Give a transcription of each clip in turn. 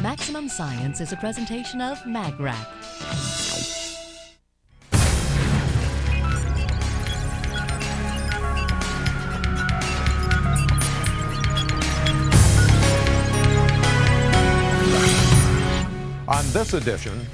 Maximum Science is a presentation of MagRack. On this edition,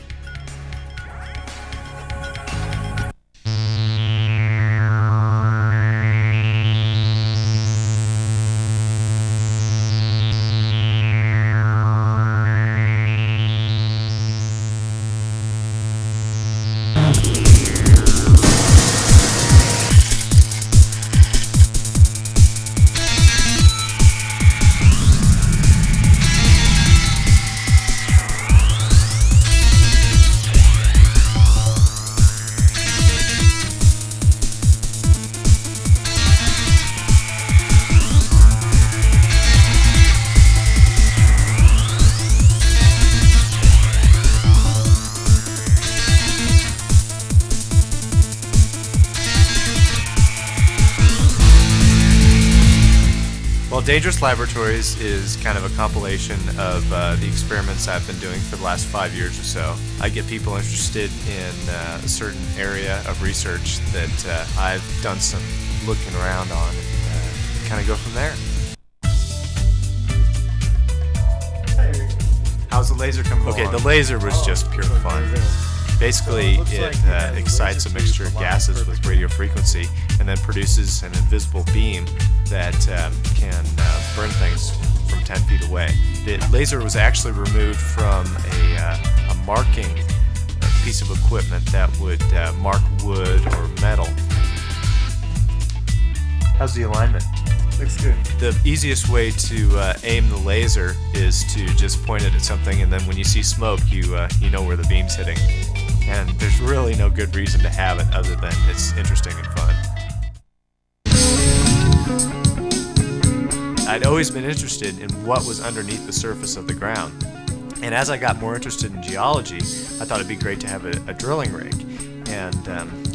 Well, Dangerous Laboratories is kind of a compilation of the experiments I've been doing for the last 5 years or so. I get people interested in a certain area of research that I've done some looking around on and kind of go from there. How's the laser coming along? Okay, the laser was just pure fun. Basically, it excites a mixture of gases with radio frequency and then produces an invisible beam that can burn things from 10 feet away. The laser was actually removed from a marking piece of equipment that would mark wood or metal. How's the alignment? Looks good. The easiest way to aim the laser is to just point it at something, and then when you see smoke, you know where the beam's hitting. And there's really no good reason to have it other than it's interesting and fun. I'd always been interested in what was underneath the surface of the ground. And as I got more interested in geology, I thought it'd be great to have a drilling rig. And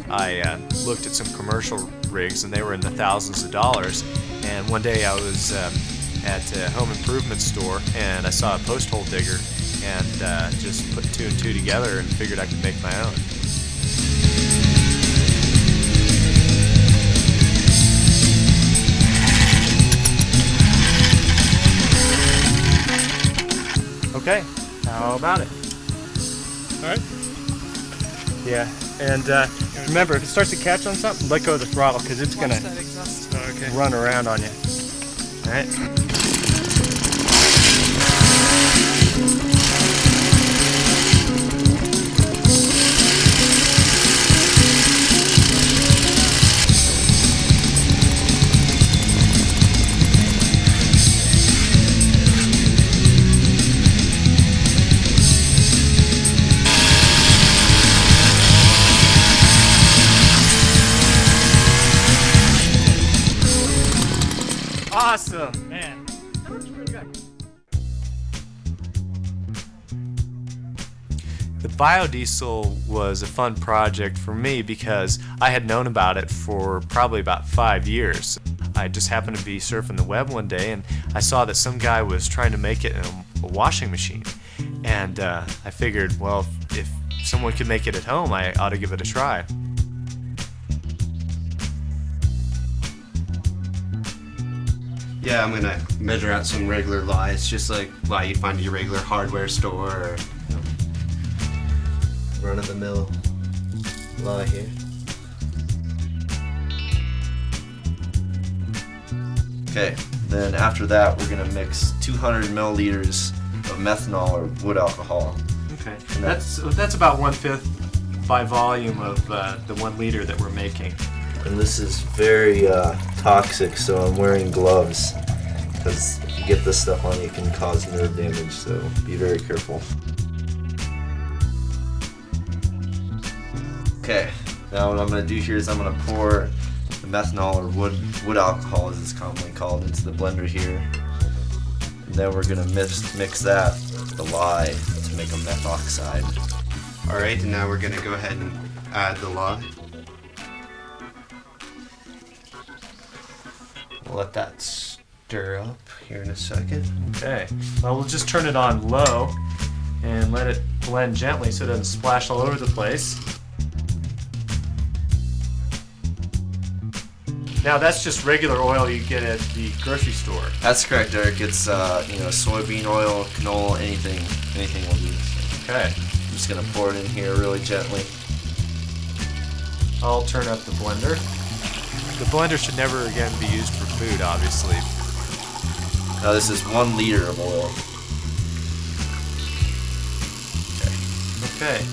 I looked at some commercial rigs, and they were in the thousands of dollars. And one day I was at a home improvement store, and I saw a post hole digger, and just put two and two together and figured I could make my own. Okay, how about it? Alright. Yeah, and remember, if it starts to catch on something, let go of the throttle because it's going to run around on you. Alright? Awesome, man. That works pretty good. The biodiesel was a fun project for me because I had known about it for probably about 5 years. I just happened to be surfing the web one day and I saw that some guy was trying to make it in a washing machine. And I figured, well, if someone could make it at home, I ought to give it a try. Yeah, I'm gonna measure out some regular lies, just like lie you'd find at your regular hardware store or run-of-the-mill lie here. Okay, then after that we're gonna mix 200 milliliters of methanol or wood alcohol. Okay, that's about 1/5 by volume of the 1 liter that we're making. And this is very toxic, so I'm wearing gloves because if you get this stuff on you, it can cause nerve damage, so be very careful. Okay, now what I'm going to do here is I'm going to pour the methanol or wood alcohol, as it's commonly called, into the blender here. And then we're going to mix that with the lye to make a meth oxide. Alright, and now we're going to go ahead and add the lye. Let that stir up here in a second. Okay. Well, we'll just turn it on low and let it blend gently so it doesn't splash all over the place. Now that's just regular oil you get at the grocery store. That's correct, Eric. It's soybean oil, canola, anything will do. Okay. I'm just gonna pour it in here really gently. I'll turn up the blender. The blender should never again be used for food, obviously. Now this is 1 liter of oil. Okay.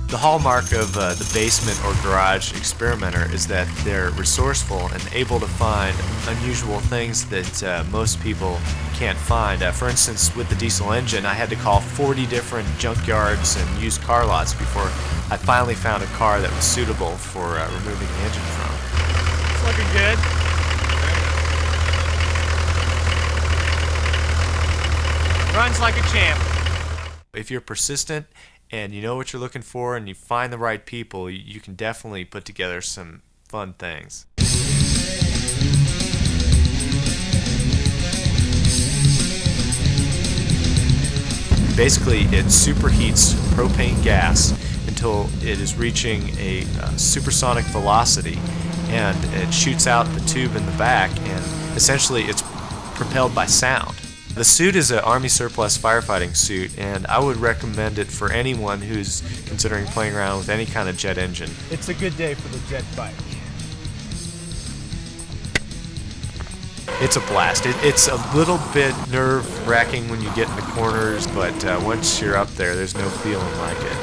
The hallmark of the basement or garage experimenter is that they're resourceful and able to find unusual things that most people can't find. For instance, with the diesel engine, I had to call 40 different junkyards and used car lots before I finally found a car that was suitable for removing the engine from. It's looking good. Runs like a champ. If you're persistent and you know what you're looking for and you find the right people, you can definitely put together some fun things. Basically, it superheats propane gas until it is reaching a supersonic velocity, and it shoots out the tube in the back, and essentially it's propelled by sound. The suit is an Army surplus firefighting suit, and I would recommend it for anyone who's considering playing around with any kind of jet engine. It's a good day for the jet bike. It's a blast. It's a little bit nerve-wracking when you get in the corners, but once you're up there, there's no feeling like it.